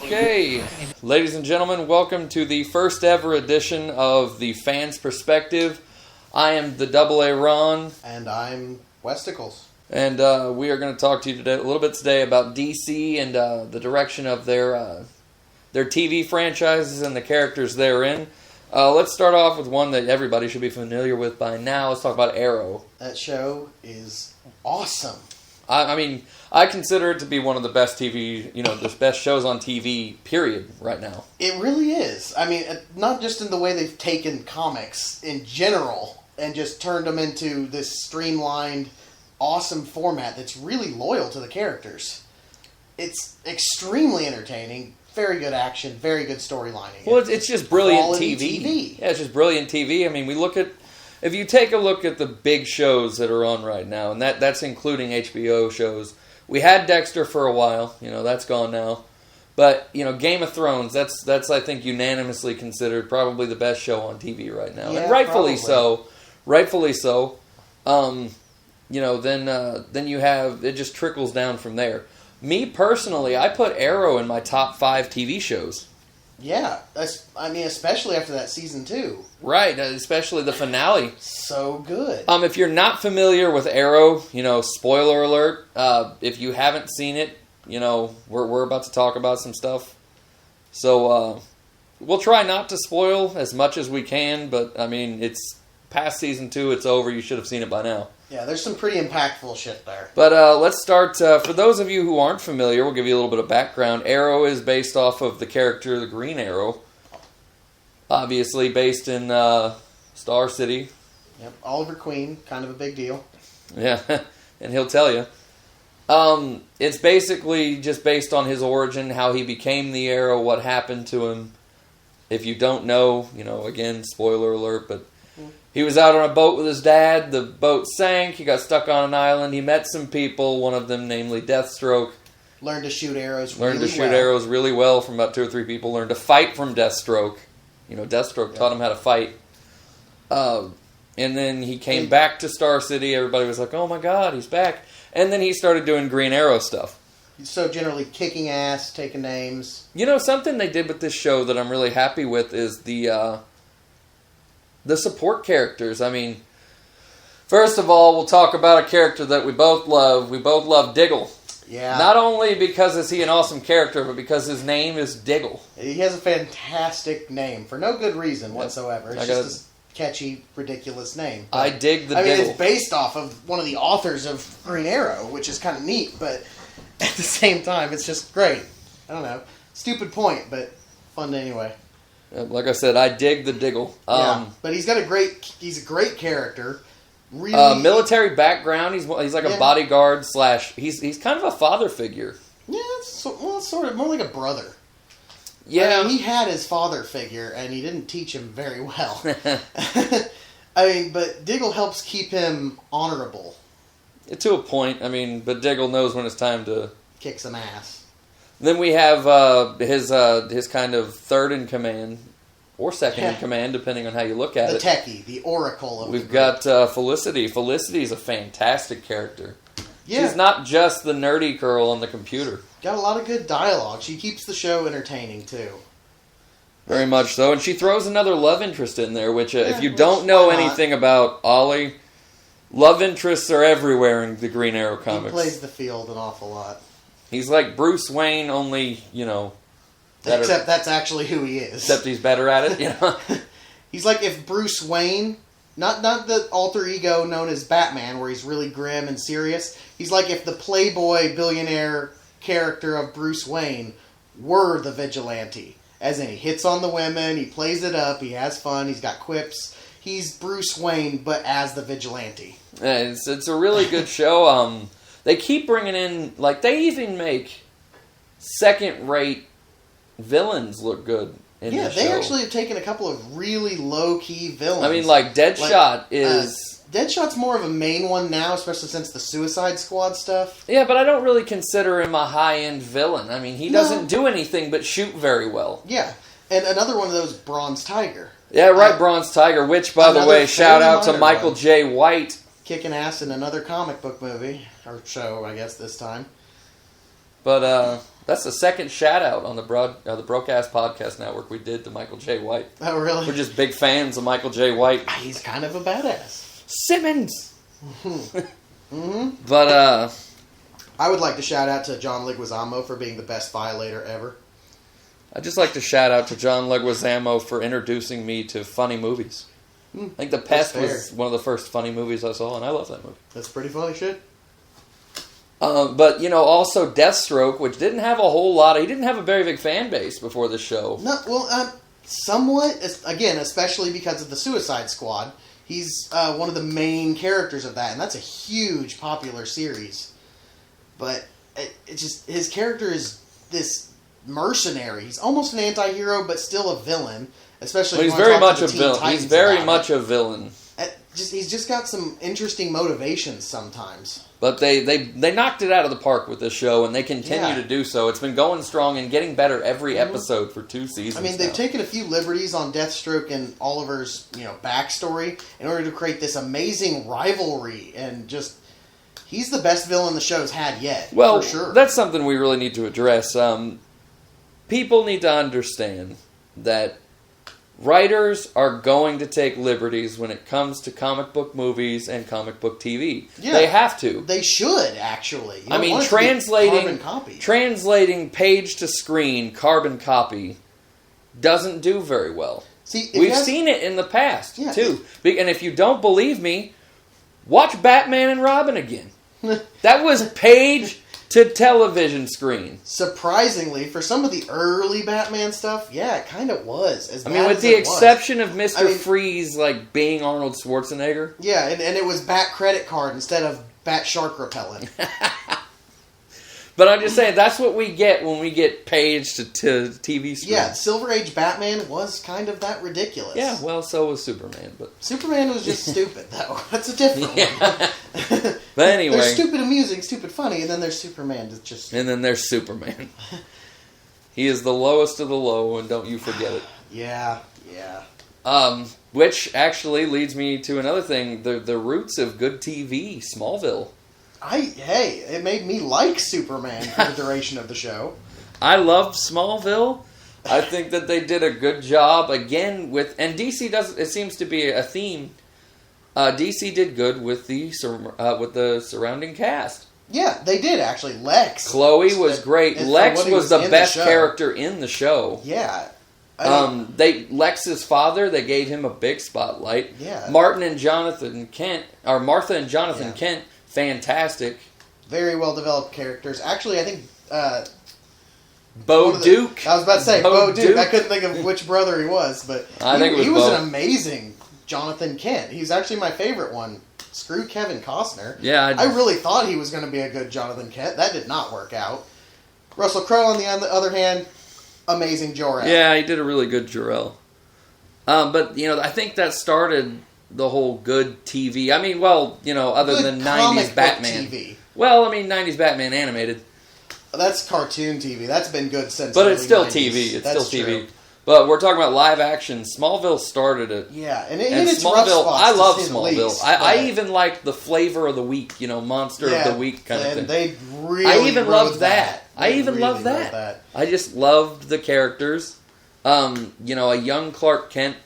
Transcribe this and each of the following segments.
Okay, ladies and gentlemen, welcome to the first ever edition of the Fans Perspective. I am the AA Ron. And I'm Westicles. And we are going to talk to you today a little bit today about DC and the direction of their TV franchises and the characters therein. Let's start off with one that everybody should be familiar with by now. Let's talk about Arrow. That show is awesome. I mean, I consider it to be one of the best TV, the best shows on TV, period, right now. It really is. I mean, not just in the way they've taken comics in general and just turned them into this streamlined, awesome format that's really loyal to the characters. It's extremely entertaining, very good action, very good storylining. Well, it's just brilliant TV. Yeah, it's just brilliant TV. I mean, if you take a look at the big shows that are on right now, and that's including HBO shows, we had Dexter for a while, that's gone now. But, Game of Thrones, that's I think unanimously considered probably the best show on TV right now. Yeah, and rightfully probably. so. Rightfully so. Then you have, it just trickles down from there. Me personally, I put Arrow in my top 5 TV shows. Yeah, especially after that season 2. Right, especially the finale. So good. If you're not familiar with Arrow, spoiler alert. If you haven't seen it, we're about to talk about some stuff. So we'll try not to spoil as much as we can. But I mean, it's past season 2. It's over. You should have seen it by now. Yeah, there's some pretty impactful shit there. But let's start. For those of you who aren't familiar, we'll give you a little bit of background. Arrow is based off of the character, the Green Arrow. Obviously based in Star City. Yep, Oliver Queen, kind of a big deal. Yeah, and he'll tell you. It's basically just based on his origin, how he became the Arrow, what happened to him. If you don't know, again, spoiler alert, but he was out on a boat with his dad. The boat sank. He got stuck on an island. He met some people, one of them namely Deathstroke. Learned to shoot arrows arrows really well from about 2 or 3 people. Learned to fight from Deathstroke. Deathstroke taught him how to fight. And then he came back to Star City. Everybody was like, oh my God, he's back. And then he started doing Green Arrow stuff. So generally kicking ass, taking names. Something they did with this show that I'm really happy with is the support characters. I mean, first of all, we'll talk about a character that we both love. We both love Diggle. Yeah. Not only because is he an awesome character, but because his name is Diggle. He has a fantastic name for no good reason whatsoever. It's just a catchy, ridiculous name. But, I dig the Diggle. It's based off of one of the authors of Green Arrow, which is kind of neat, but at the same time, it's just great. I don't know. Stupid point, but fun anyway. Like I said, I dig the Diggle. But he's a great character. Really, military background. He's like a bodyguard / he's kind of a father figure. Yeah, sort of more like a brother. Yeah, he had his father figure, and he didn't teach him very well. But Diggle helps keep him honorable. To a point. But Diggle knows when it's time to kick some ass. Then we have his kind of third in command, or second in command, depending on how you look at it. The techie, the oracle of We've got Felicity. Felicity is a fantastic character. Yeah. She's not just the nerdy girl on the computer. Got a lot of good dialogue. She keeps the show entertaining, too. Very much so. And she throws another love interest in there, which if you don't know anything about Ollie, love interests are everywhere in the Green Arrow comics. He plays the field an awful lot. He's like Bruce Wayne, only, better. Except that's actually who he is. Except he's better at it, He's like if Bruce Wayne, not the alter ego known as Batman, where he's really grim and serious. He's like if the playboy billionaire character of Bruce Wayne were the vigilante. As in, he hits on the women, he plays it up, he has fun, he's got quips. He's Bruce Wayne, but as the vigilante. Yeah, it's a really good show. They keep bringing in, they even make second-rate villains look good in the show. Yeah, they actually have taken a couple of really low-key villains. Deadshot is... Deadshot's more of a main one now, especially since the Suicide Squad stuff. Yeah, but I don't really consider him a high-end villain. He doesn't do anything but shoot very well. Yeah, and another one of those, Bronze Tiger. Yeah, right, Bronze Tiger, which, by the way, shout out to Michael J. White. Kicking ass in another comic book movie, or show, I guess, this time. But, That's the second shout out on the Broadcast Podcast Network we did to Michael J. White. Oh, really? We're just big fans of Michael J. White. He's kind of a badass. Simmons! Mm-hmm. But, I would like to shout out to John Leguizamo for being the best violator ever. I'd just like to shout out to John Leguizamo for introducing me to funny movies. I think The Pest was one of the first funny movies I saw, and I love that movie. That's pretty funny shit. But, also Deathstroke, which didn't have a whole lot he didn't have a very big fan base before the show. No, well, somewhat, again, especially because of the Suicide Squad. He's one of the main characters of that, and that's a huge popular series. But his character is this mercenary. He's almost an anti-hero, but still a villain. Especially he's very much a villain. He's very much a villain. He's just got some interesting motivations sometimes. But they knocked it out of the park with this show, and they continue to do so. It's been going strong and getting better every episode for 2 seasons. I mean, they've taken a few liberties on Deathstroke and Oliver's backstory in order to create this amazing rivalry, and just he's the best villain the show's had yet. Well, for sure. That's something we really need to address. People need to understand that writers are going to take liberties when it comes to comic book movies and comic book TV. Yeah, they have to. They should, actually. I mean, translating page to screen, carbon copy, doesn't do very well. See, we've seen it in the past, too. And if you don't believe me, watch Batman and Robin again. That was page to television screen. Surprisingly, for some of the early Batman stuff, it kind of was. With the exception of Mr. Freeze, being Arnold Schwarzenegger. Yeah, and it was Bat credit card instead of Bat shark repellent. But I'm just saying, that's what we get when we get page to TV screen. Yeah, Silver Age Batman was kind of that ridiculous. Yeah, well, so was Superman. But Superman was just stupid, though. That's a different one. But anyway. There's stupid amusing, stupid funny, and then there's Superman. And then there's Superman. He is the lowest of the low, and don't you forget it. Yeah. Which actually leads me to another thing. The roots of good TV, Smallville. It made me like Superman for the duration of the show. I loved Smallville. I think that they did a good job again and DC does. It seems to be a theme. DC did good with the surrounding cast. Yeah, they did actually. Lex, Chloe was great. Lex was the best character in the show. Yeah. Lex's father, they gave him a big spotlight. Yeah. Martha and Jonathan Kent, fantastic. Very well developed characters. Actually, I think Bo Duke. I was about to say Bo Duke. I couldn't think of which brother he was, but he was an amazing Jonathan Kent. He's actually my favorite one. Screw Kevin Costner. Yeah, I really thought he was going to be a good Jonathan Kent. That did not work out. Russell Crowe, on the other hand, amazing Jor-El. Yeah, he did a really good Jor-El. But I think that started the whole good TV. I mean, other good than 90s Batman. TV. Well, 90s Batman animated. That's cartoon TV. That's been good since. But it's still 90s. TV. That's still TV. True. But we're talking about live action. Smallville started it. Yeah, and it hit its rough Smallville. spots. I love to say the Smallville. least, I even liked the flavor of the week. Monster of the week kind of thing. They really. I even loved that. I even loved that. I just loved the characters. A young Clark Kent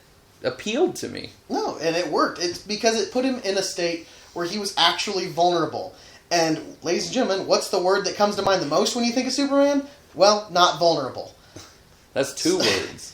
appealed to me. No, and it worked. It's because it put him in a state where he was actually vulnerable. And, ladies and gentlemen, what's the word that comes to mind the most when you think of Superman? Well, not vulnerable. That's 2 words.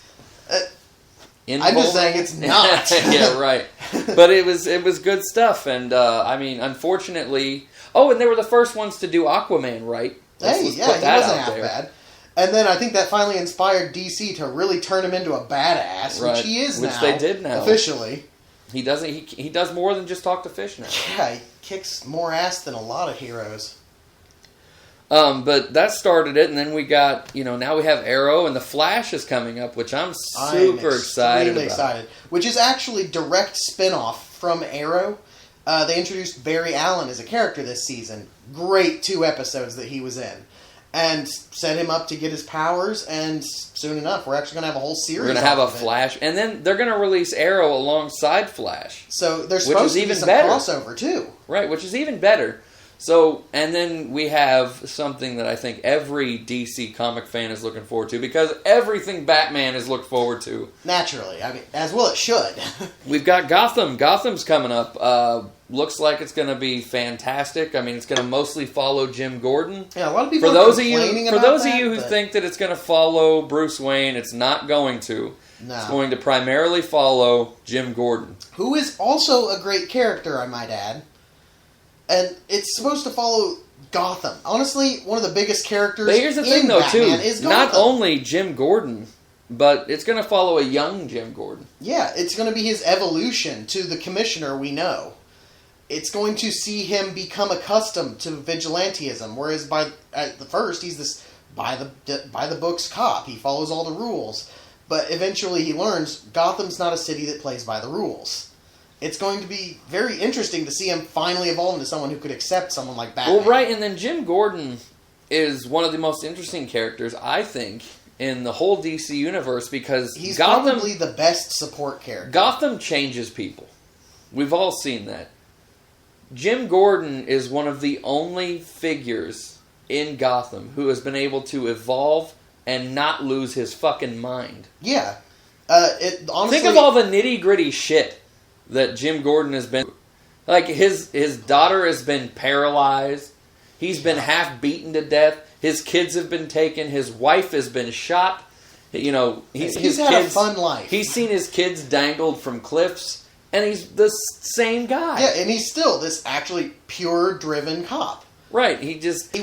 I'm just saying it's not. Yeah, right. But it was good stuff, and unfortunately. Oh, and they were the first ones to do Aquaman, right? He wasn't half bad. And then I think that finally inspired DC to really turn him into a badass, which he is now. Which they did now. Officially. He does more than just talk to fish now. Yeah, he kicks more ass than a lot of heroes. But that started it, and then we got, now we have Arrow, and The Flash is coming up, which I'm super excited about. Which is actually direct spin-off from Arrow. They introduced Barry Allen as a character this season. Great 2 episodes that he was in. And set him up to get his powers, and soon enough, we're actually going to have a whole series. We're going to have a Flash, and then they're going to release Arrow alongside Flash. So there's supposed to be some crossover, too. Right, which is even better. So, and then we have something that I think every DC comic fan is looking forward to, because everything Batman is looked forward to. Naturally. I mean, as well it should. We've got Gotham. Gotham's coming up. Looks like it's going to be fantastic. I mean, it's going to mostly follow Jim Gordon. Yeah, a lot of people For are those complaining of about you that, who but- think that it's going to follow Bruce Wayne, it's not going to. No. It's going to primarily follow Jim Gordon. Who is also a great character, I might add. And it's supposed to follow Gotham. Honestly, one of the biggest characters But here's the thing, in though, Batman too. is Not Gotham. only Jim Gordon, but it's going to follow a young Jim Gordon. Yeah, it's going to be his evolution to the commissioner we know. It's going to see him become accustomed to vigilantism, whereas at the first he's this by the books cop. He follows all the rules, but eventually he learns Gotham's not a city that plays by the rules. It's going to be very interesting to see him finally evolve into someone who could accept someone like Batman. Well, right, and then Jim Gordon is one of the most interesting characters, I think, in the whole DC universe, because He's Gotham, probably the best support character. Gotham changes people. We've all seen that. Jim Gordon is one of the only figures in Gotham who has been able to evolve and not lose his fucking mind. Yeah. Honestly, Think of all the nitty-gritty shit that Jim Gordon has been. Like, his daughter has been paralyzed. He's been half beaten to death. His kids have been taken. His wife has been shot. You know, he's had a fun life. He's seen his kids dangled from cliffs, and he's the same guy. Yeah, and he's still this actually pure driven cop. Right. He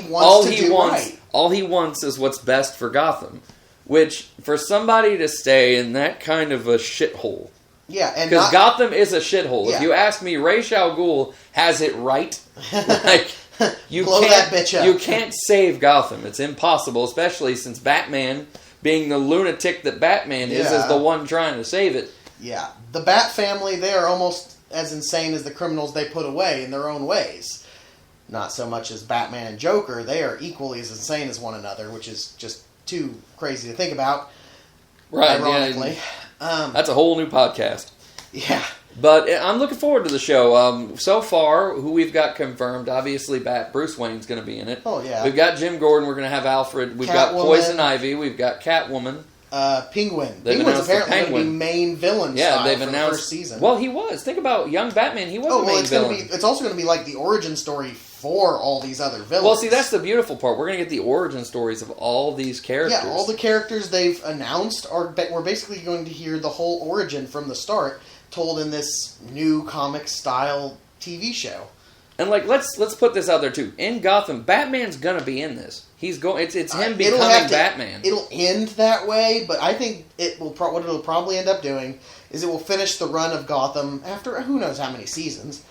wants all he wants is what's best for Gotham, which for somebody to stay in that kind of a shithole. Yeah, and because Gotham is a shithole. Yeah. If you ask me, Ra's al Ghul has it right. Like, you Blow can't, that bitch up. You can't save Gotham. It's impossible, especially since Batman, being the lunatic that Batman is the one trying to save it. Yeah, the Bat family, they are almost as insane as the criminals they put away in their own ways. Not so much as Batman and Joker, they are equally as insane as one another, which is just too crazy to think about. Right, ironically. Yeah, that's a whole new podcast. Yeah. But I'm looking forward to the show. So far, who we've got confirmed, obviously Bruce Wayne's going to be in it. Oh, yeah. We've got Jim Gordon, we're going to have Alfred, we've got Poison Ivy, we've got Catwoman. Penguin. They've Penguin's announced the apparently going to Penguin. be main villain Yeah, style they've for announced the first season. Well, he was. Think about young Batman. He was the main villain. It's also going to be like the origin story for all these other villains. Well, see, that's the beautiful part. We're going to get the origin stories of all these characters. Yeah, all the characters they've announced we're basically going to hear the whole origin from the start, told in this new comic style TV show. And like, let's put this out there too. In Gotham, Batman's gonna be in this. He's going. It's him becoming Batman. It'll end that way, but I think it will. What it'll probably end up doing is it will finish the run of Gotham after who knows how many seasons.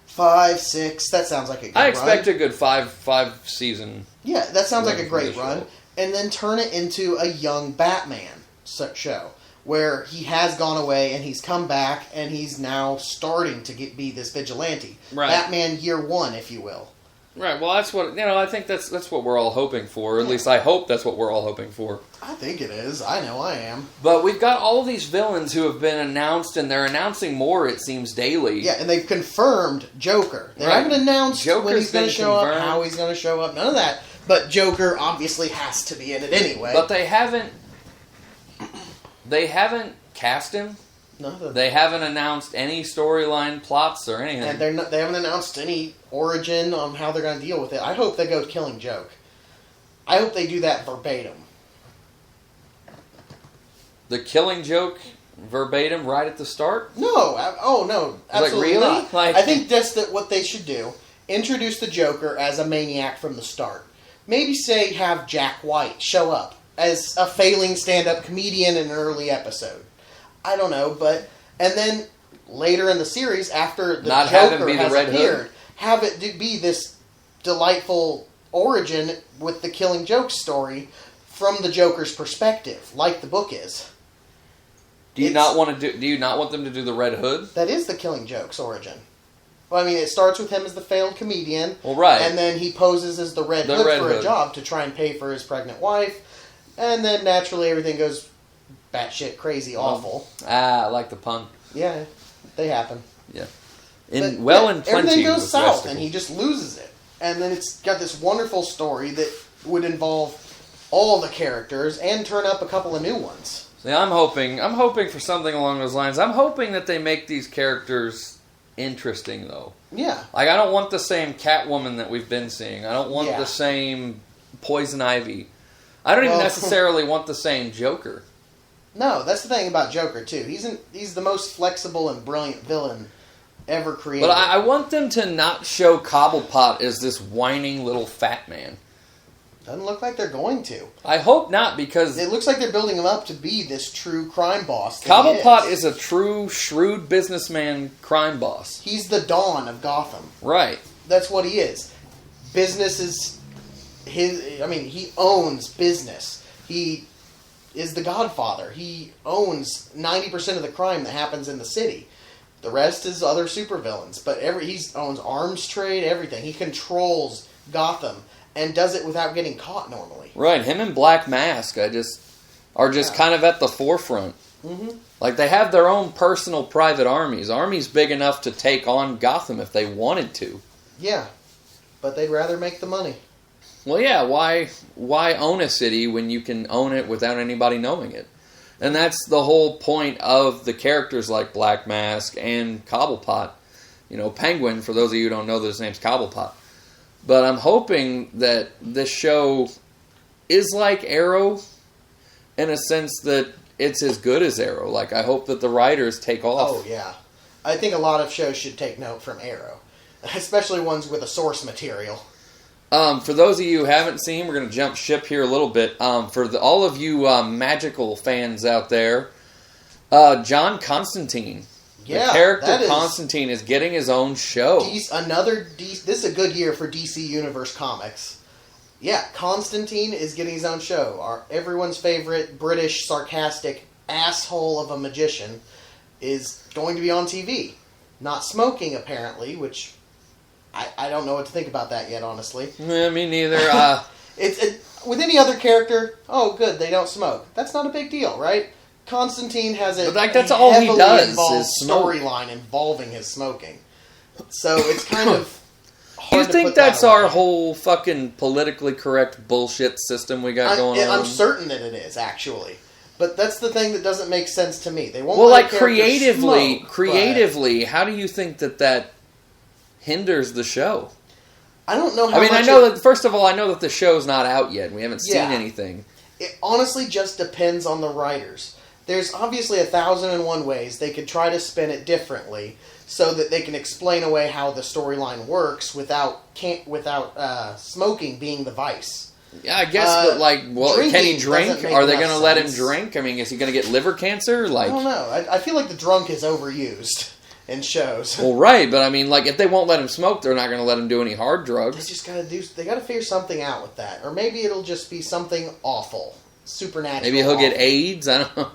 5, 6. That sounds like a good run. I expect a good five season. Yeah, that sounds like a great show. run. And then turn it into a young Batman show where he has gone away and he's come back and he's now starting to be this vigilante. Right. Batman year 1, if you will. Right. Well, that's what I think that's what we're all hoping for. Or at least I hope that's what we're all hoping for. I think it is. I know I am. But we've got all these villains who have been announced, and they're announcing more. It seems daily. Yeah, and they've confirmed Joker. They haven't announced when he's going to show up, how he's going to show up, none of that. But Joker obviously has to be in it anyway. But they haven't cast him. No, They haven't announced any storyline plots or anything. and they haven't announced any origin on how they're going to deal with it. I hope they go Killing Joke. I hope they do that verbatim. The Killing Joke verbatim right at the start? No, no, absolutely really? not. Like, I think that's what they should do. Introduce the Joker as a maniac from the start. Maybe say have Jack White show up as a failing stand-up comedian in an early episode. I don't know, and then later in the series, after the Not have him Joker be the has Red Hood? appeared, have it be this delightful origin with the Killing Joke story from the Joker's perspective, like the book is. Do you not want them to do the Red Hood? That is the Killing Joke's origin. Well, I mean, it starts with him as the failed comedian. Well, right. And then he poses as the Red Hood for a job to try and pay for his pregnant wife. And then naturally everything goes batshit crazy awful. I like the pun. Yeah, they happen. Yeah. Everything plenty goes south Westicles. and he just loses it. and then it's got this wonderful story that would involve all the characters and turn up a couple of new ones. See, I'm hoping for something along those lines. I'm hoping that they make these characters interesting, though. Yeah. Like, I don't want the same Catwoman that we've been seeing. I don't want the same Poison Ivy. I don't even necessarily want the same Joker. No, that's the thing about Joker, too. He's the most flexible and brilliant villain ever created. But I want them to not show Cobblepot as this whining little fat man. Doesn't look like they're going to. I hope not, because it looks like they're building him up to be this true crime boss. Cobblepot is a true, shrewd businessman crime boss. He's the Dawn of Gotham. Right. That's what he is. Business is his... I mean, he owns business. He is the Godfather. He owns 90% of the crime that happens in the city. The rest is other supervillains. But he owns arms trade, everything. He controls Gotham. And does it without getting caught normally. Right, him and Black Mask are just kind of at the forefront. Mm-hmm. Like, they have their own personal private armies. Armies big enough to take on Gotham if they wanted to. Yeah, but they'd rather make the money. Well, yeah, why own a city when you can own it without anybody knowing it? And that's the whole point of the characters like Black Mask and Cobblepot. You know, Penguin, for those of you who don't know, his name's Cobblepot. But I'm hoping that this show is like Arrow in a sense that it's as good as Arrow. Like, I hope that the writers take off. Oh, yeah. I think a lot of shows should take note from Arrow. Especially ones with a source material. For those of you who haven't seen, we're going to jump ship here a little bit. For all of you magical fans out there, John Constantine. Yeah, the character Constantine is getting his own show. This is a good year for DC Universe Comics. Yeah, Constantine is getting his own show. Everyone's favorite British sarcastic asshole of a magician is going to be on TV. Not smoking, apparently, which I don't know what to think about that yet, honestly. Yeah, me neither. With any other character, oh, good, they don't smoke. That's not a big deal, right? Constantine has a that's all he does is storyline involving his smoking. So it's kind of hard you think that's our whole fucking politically correct bullshit system we got going on? I'm certain that it is, actually. But that's the thing that doesn't make sense to me. They won't creatively, how do you think that hinders the show? I don't know how I know that, first of all, I know that the show's not out yet. We haven't seen anything. It honestly just depends on the writers. There's obviously 1,001 ways they could try to spin it differently so that they can explain away how the storyline works without smoking being the vice. Yeah, I guess, but can he drink? Are they going to let him drink? I mean, is he going to get liver cancer? I don't know. I feel like the drunk is overused in shows. Well, right, but I mean, if they won't let him smoke, they're not going to let him do any hard drugs. They got to figure something out with that. Or maybe it'll just be something awful. Supernatural. Maybe he'll get AIDS. I don't know.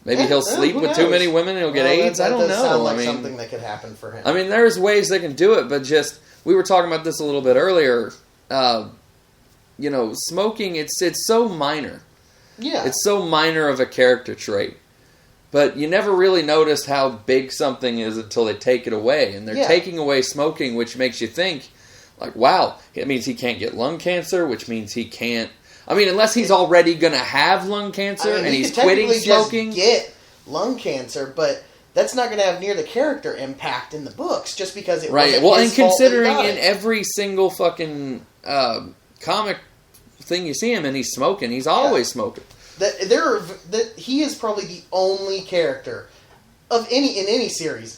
Maybe he'll sleep with too many women and he'll get AIDS. I don't know. Sound like something that could happen for him. I mean, there's ways they can do it, but we were talking about this a little bit earlier. Smoking, it's so minor. Yeah. It's so minor of a character trait. But you never really notice how big something is until they take it away. And they're taking away smoking, which makes you think, wow, it means he can't get lung cancer, which means he can't... I mean, unless he's already going to have lung cancer and he's quitting smoking. Just get lung cancer, but that's not going to have near the character impact in the books just because it wasn't his fault that he got it. In every single fucking comic thing you see him and he's smoking, he's always smoking. He is probably the only character in any series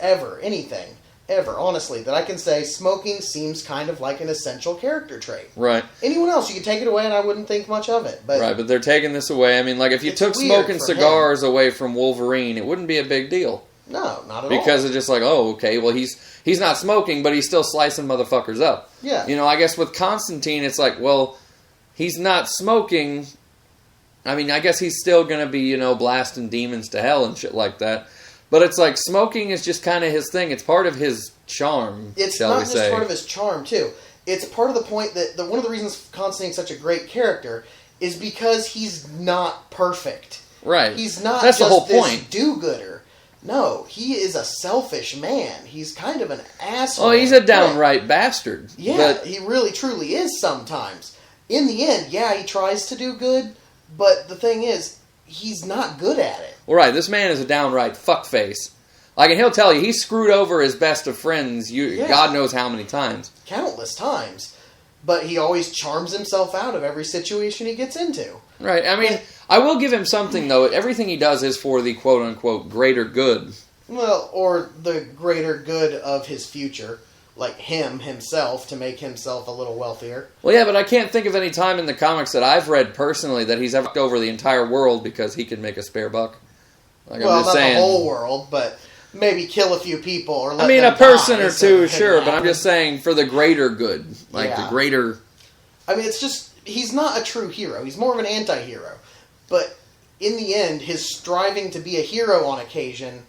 ever, honestly, that I can say smoking seems kind of like an essential character trait. Right. Anyone else, you could take it away and I wouldn't think much of it. But they're taking this away. I mean, if you took smoking cigars away from Wolverine, it wouldn't be a big deal. No, not at all. Because it's just okay, well, he's not smoking, but he's still slicing motherfuckers up. Yeah. I guess with Constantine, it's he's not smoking. I mean, I guess he's still going to be, blasting demons to hell and shit like that. But it's smoking is just kind of his thing. It's part of his charm, It's not just part of his charm, too. It's part of the point that one of the reasons Constantine's such a great character is because he's not perfect. Right. He's not That's just the whole this point. do-gooder. No, he is a selfish man. He's kind of an asshole. Oh, he's a downright bastard. Yeah, but he really truly is sometimes. In the end, yeah, he tries to do good, but the thing is, he's not good at it. Well, right, this man is a downright fuckface. Like, and he'll tell you, he screwed over his best of friends, God knows how many times. Countless times. But he always charms himself out of every situation he gets into. Right, I mean, I will give him something, though. Everything he does is for the quote-unquote greater good. Well, or the greater good of his future. Like himself, to make himself a little wealthier. Well, yeah, but I can't think of any time in the comics that I've read personally that he's ever fucked over the entire world because he could make a spare buck. Like, well, not the whole world, but maybe kill a few people or let them a person die, or two, sure, but I'm just saying for the greater good. Like, the greater... I mean, it's just, he's not a true hero. He's more of an anti-hero. But in the end, his striving to be a hero on occasion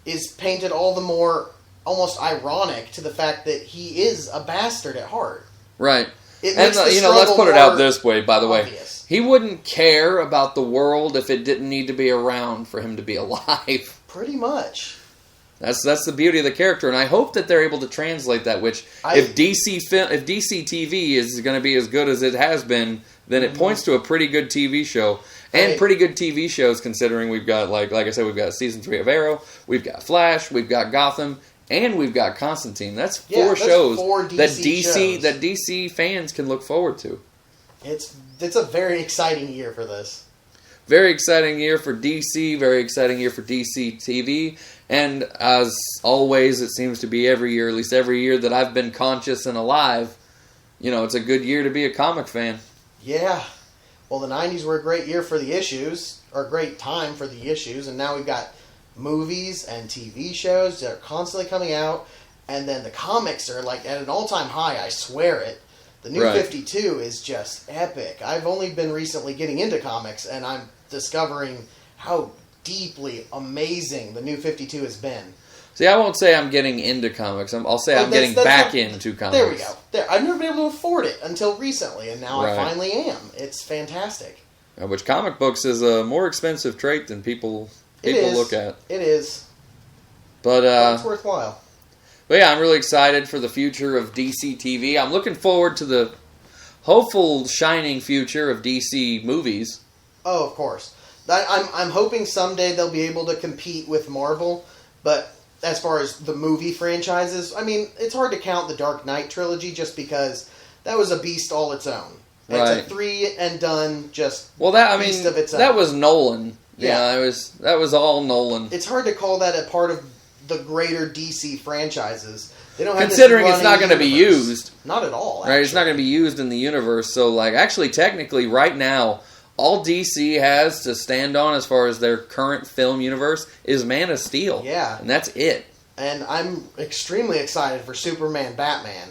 is painted all the more almost ironic to the fact that he is a bastard at heart. Right. It makes the let's put it out this way, by the obvious. way. He wouldn't care about the world if it didn't need to be around for him to be alive. Pretty much. That's the beauty of the character, and I hope that they're able to translate that. Which, if DC TV is going to be as good as it has been, then it points to a pretty good TV show, and pretty good TV shows. Considering we've got like I said, we've got season 3 of Arrow, we've got Flash, we've got Gotham, and we've got Constantine. That's four shows that DC fans can look forward to. It's a very exciting year for this. Very exciting year for DC, very exciting year for DC TV, and as always, it seems to be every year, at least every year that I've been conscious and alive, it's a good year to be a comic fan. Yeah. Well, the 90s were a great year for the issues, or a great time for the issues, and now we've got movies and TV shows that are constantly coming out, and then the comics are like at an all-time high, I swear it. The New 52 is just epic. I've only been recently getting into comics, and I'm discovering how deeply amazing the New 52 has been. See, I won't say I'm getting into comics. I'll say I'm getting back into comics. There we go. I've never been able to afford it until recently, and now I finally am. It's fantastic. Which comic books is a more expensive trait than people look at. It is. But it's worthwhile. But yeah, I'm really excited for the future of DC TV. I'm looking forward to the hopeful shining future of DC movies. Oh, of course. I'm hoping someday they'll be able to compete with Marvel, but as far as the movie franchises, I mean, it's hard to count the Dark Knight trilogy just because that was a beast all its own. It's a 3 and done beast of its own. That was Nolan. Yeah, that was all Nolan. It's hard to call that a part of the greater DC franchises. They don't have considering it's not going to be used. Not at all. Right, it's not going to be used in the universe. So, actually, technically, right now, all DC has to stand on as far as their current film universe is Man of Steel. Yeah. And that's it. And I'm extremely excited for Superman Batman.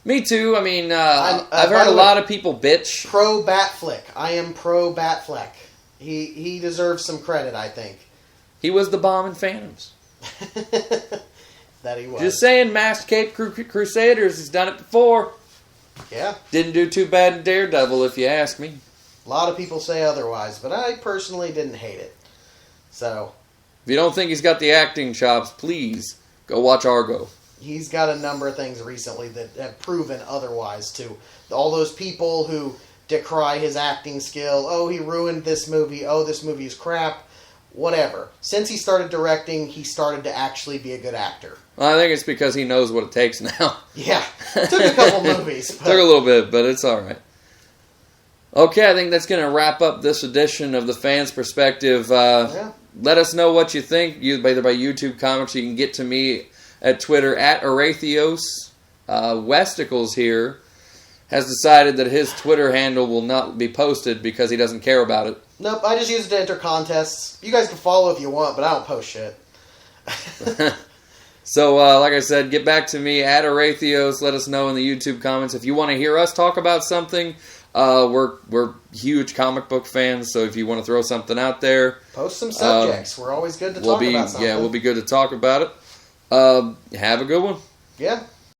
Me too. I mean, I've heard a lot of people bitch. Pro Batfleck. I am pro Batfleck. He deserves some credit, I think. He was the bomb in Phantoms. That he was. Just saying, Masked Cape Crusaders has done it before. Yeah. Didn't do too bad in Daredevil, if you ask me. A lot of people say otherwise, but I personally didn't hate it. So. If you don't think he's got the acting chops, please go watch Argo. He's got a number of things recently that have proven otherwise, too. All those people who decry his acting skill. Oh, he ruined this movie. Oh, this movie is crap. Whatever. Since he started directing, he started to actually be a good actor. Well, I think it's because he knows what it takes now. Yeah. It took a couple movies. But... Took a little bit, but it's alright. Okay, I think that's going to wrap up this edition of The Fan's Perspective. Let us know what you think, either by YouTube Comics. You can get to me at Twitter, at Arathios. Westicles here has decided that his Twitter handle will not be posted because he doesn't care about it. Nope, I just use it to enter contests. You guys can follow if you want, but I don't post shit. So, like I said, get back to me at Arathios. Let us know in the YouTube comments if you want to hear us talk about something. We're huge comic book fans, so if you want to throw something out there, post some subjects. We're always good to talk about something. Yeah, we'll be good to talk about it. Have a good one. Yeah.